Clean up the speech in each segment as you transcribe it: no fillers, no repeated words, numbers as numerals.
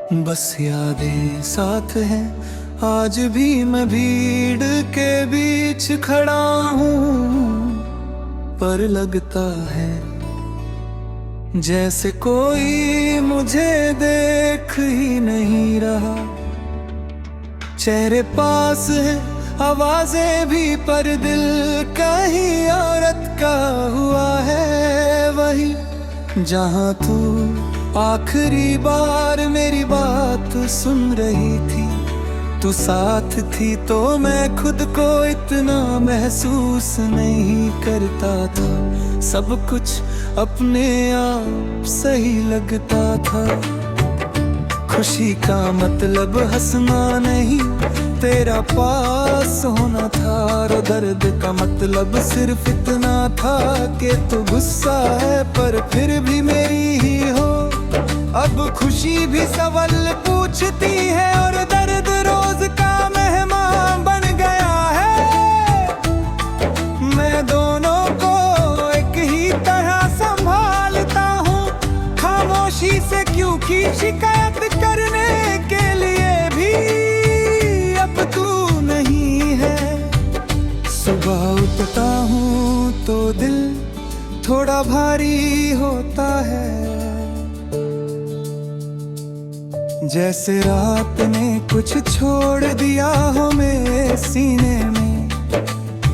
बस यादें साथ हैं, आज भी मैं भीड़ के बीच खड़ा हूँ। पर लगता है जैसे कोई मुझे देख ही नहीं रहा। चेहरे पास है, आवाजें भी, पर दिल कहीं औरत का हुआ है वही। जहाँ तू आखिरी बार मेरी बात सुन रही थी, तू साथ थी तो मैं खुद को इतना महसूस नहीं करता था। सब कुछ अपने आप सही लगता था। खुशी का मतलब हंसना नहीं, तेरा पास होना था। और दर्द का मतलब सिर्फ इतना था कि तू गुस्सा है पर फिर भी मेरी ही हो। अब खुशी भी सवाल पूछती है और दर्द रोज का मेहमान बन गया है। मैं दोनों को एक ही तरह संभालता हूँ। खामोशी से क्यों की शिकायत करने के लिए भी अब तू नहीं है। सुबह उठता हूँ तो दिल थोड़ा भारी होता है, जैसे रात ने कुछ छोड़ दिया हो मेरे सीने में।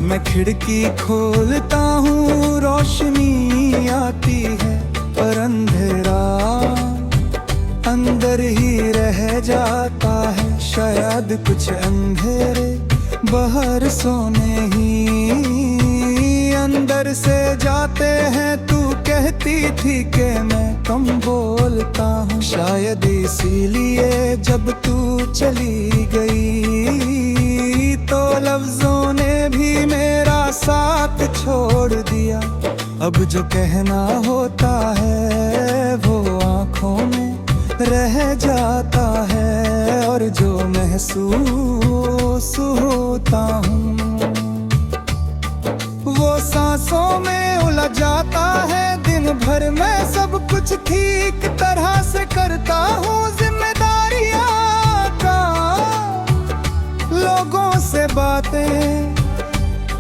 मैं खिड़की खोलता हूँ, रोशनी आती है पर अंधेरा अंदर ही रह जाता है। शायद कुछ अंधेरे बाहर सोने ही अंदर से जाते हैं। तू कहती थी कि मैं कम बोलता हूँ, शायद इसीलिए जब तू चली गई तो लफ्जों ने भी मेरा साथ छोड़ दिया। अब जो कहना होता है वो आँखों में रह जाता है, और जो महसूस होता हूँ वो सांसों में उलझ जाता है। दिन भर मैं सब कुछ ठीक तरह से करता हूँ, जिम्मेदारियाँ का लोगों से बातें,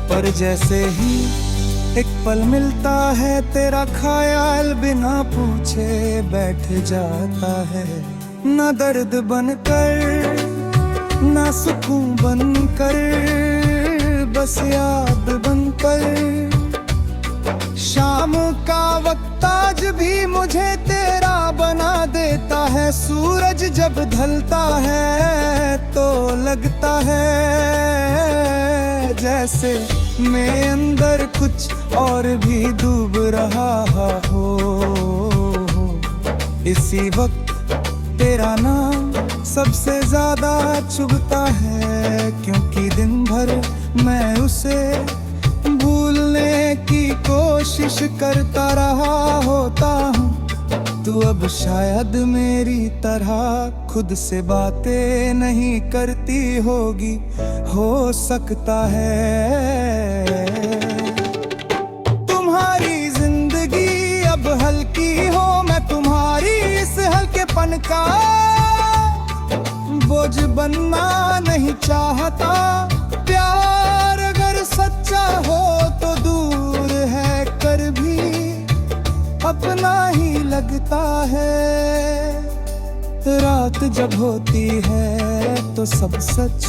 पर जैसे ही एक पल मिलता है तेरा ख्याल बिना पूछे बैठ जाता है। ना दर्द बनकर ना सुकून बनकर, बस याद बनकर। शाम का वक्त आज भी मुझे तेरा बना देता है। सूरज जब ढलता है तो लगता है जैसे मैं अंदर कुछ और भी डूब रहा हो। इसी वक्त तेरा नाम सबसे ज्यादा चुभता है, क्योंकि दिन भर मैं उसे भूलने की कोशिश करता रहा होता हूँ। तू अब शायद मेरी तरह खुद से बातें नहीं करती होगी, हो सकता है तुम्हारी जिंदगी अब हल्की हो। मैं तुम्हारी इस हल्केपन का बोझ बनना नहीं चाहता। प्यार अगर सच्चा हो तो दूर है कर भी अपना ही लगता है। रात जब होती है तो सब सच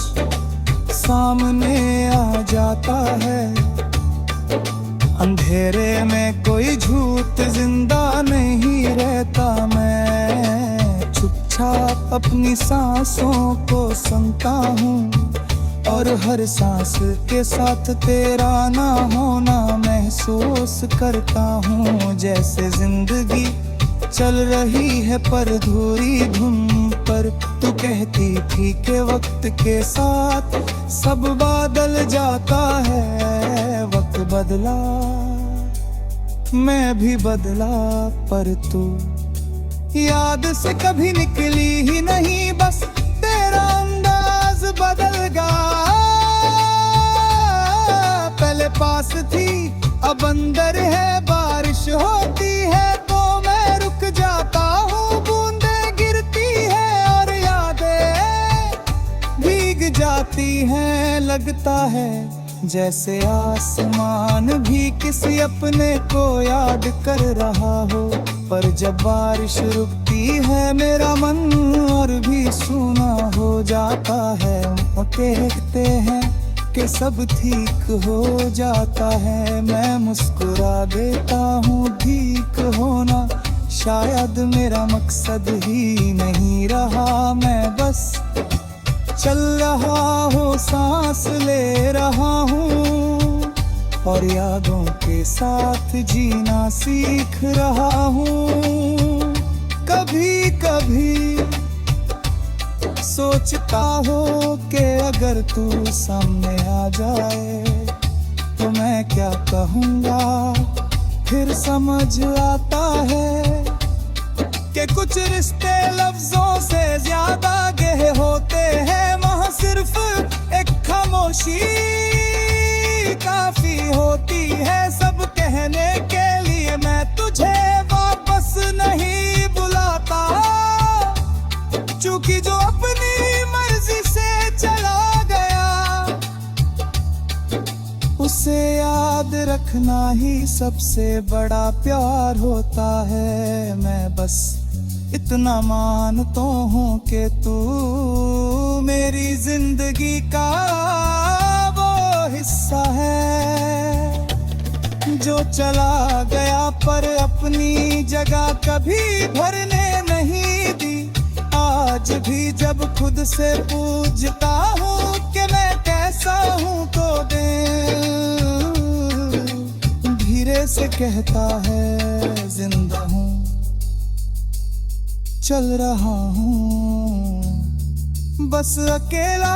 सामने आ जाता है। अंधेरे में कोई झूठ जिंदा नहीं रहता। मैं चुपचाप अपनी सांसों को सुनता हूँ, और हर सांस के साथ तेरा ना होना महसूस करता हूँ। जैसे जिंदगी चल रही है पर धूरी धुन पर। तू कहती थी कि वक्त के साथ सब बदल जाता है। वक्त बदला, मैं भी बदला, पर तू याद से कभी निकली ही नहीं। बस तेरा अंदाज बदल गया। पहले पास थी अब अंदर है। बारिश होती है तो मैं रुक जाता हूँ। बूंदें गिरती है होती हैं, लगता है जैसे आसमान भी किसी अपने को याद कर रहा हो। पर जब बारिश रुकती है मेरा मन और भी सूना हो जाता है। वो कहते हैं कि सब ठीक हो जाता है, मैं मुस्कुरा देता हूँ ठीक होना शायद मेरा मकसद ही नहीं रहा। मैं बस चल रहा हूँ, सांस ले रहा हूँ और यादों के साथ जीना सीख रहा हूँ। कभी कभी सोचता हो कि अगर तू सामने आ जाए तो मैं क्या कहूँगा। फिर समझ आता है कि कुछ रिश्ते लफ्जों से ज्यादा गहरे होते हैं। वहाँ सिर्फ एक खामोशी काफी होती है सब कहने के लिए मैं तुझे वापस नहीं बुलाता। क्योंकि जो अपनी मर्जी से चला गया उसे याद रखना ही सबसे बड़ा प्यार होता है। मैं बस इतना मानता हूँ कि तू मेरी जिंदगी का वो हिस्सा है जो चला गया पर अपनी जगह कभी भरने नहीं दी। आज भी जब खुद से पूछता हूँ कि मैं कैसा हूँ तो दिल धीरे से कहता है जिंदा हूँ, चल रहा हूँ, बस अकेला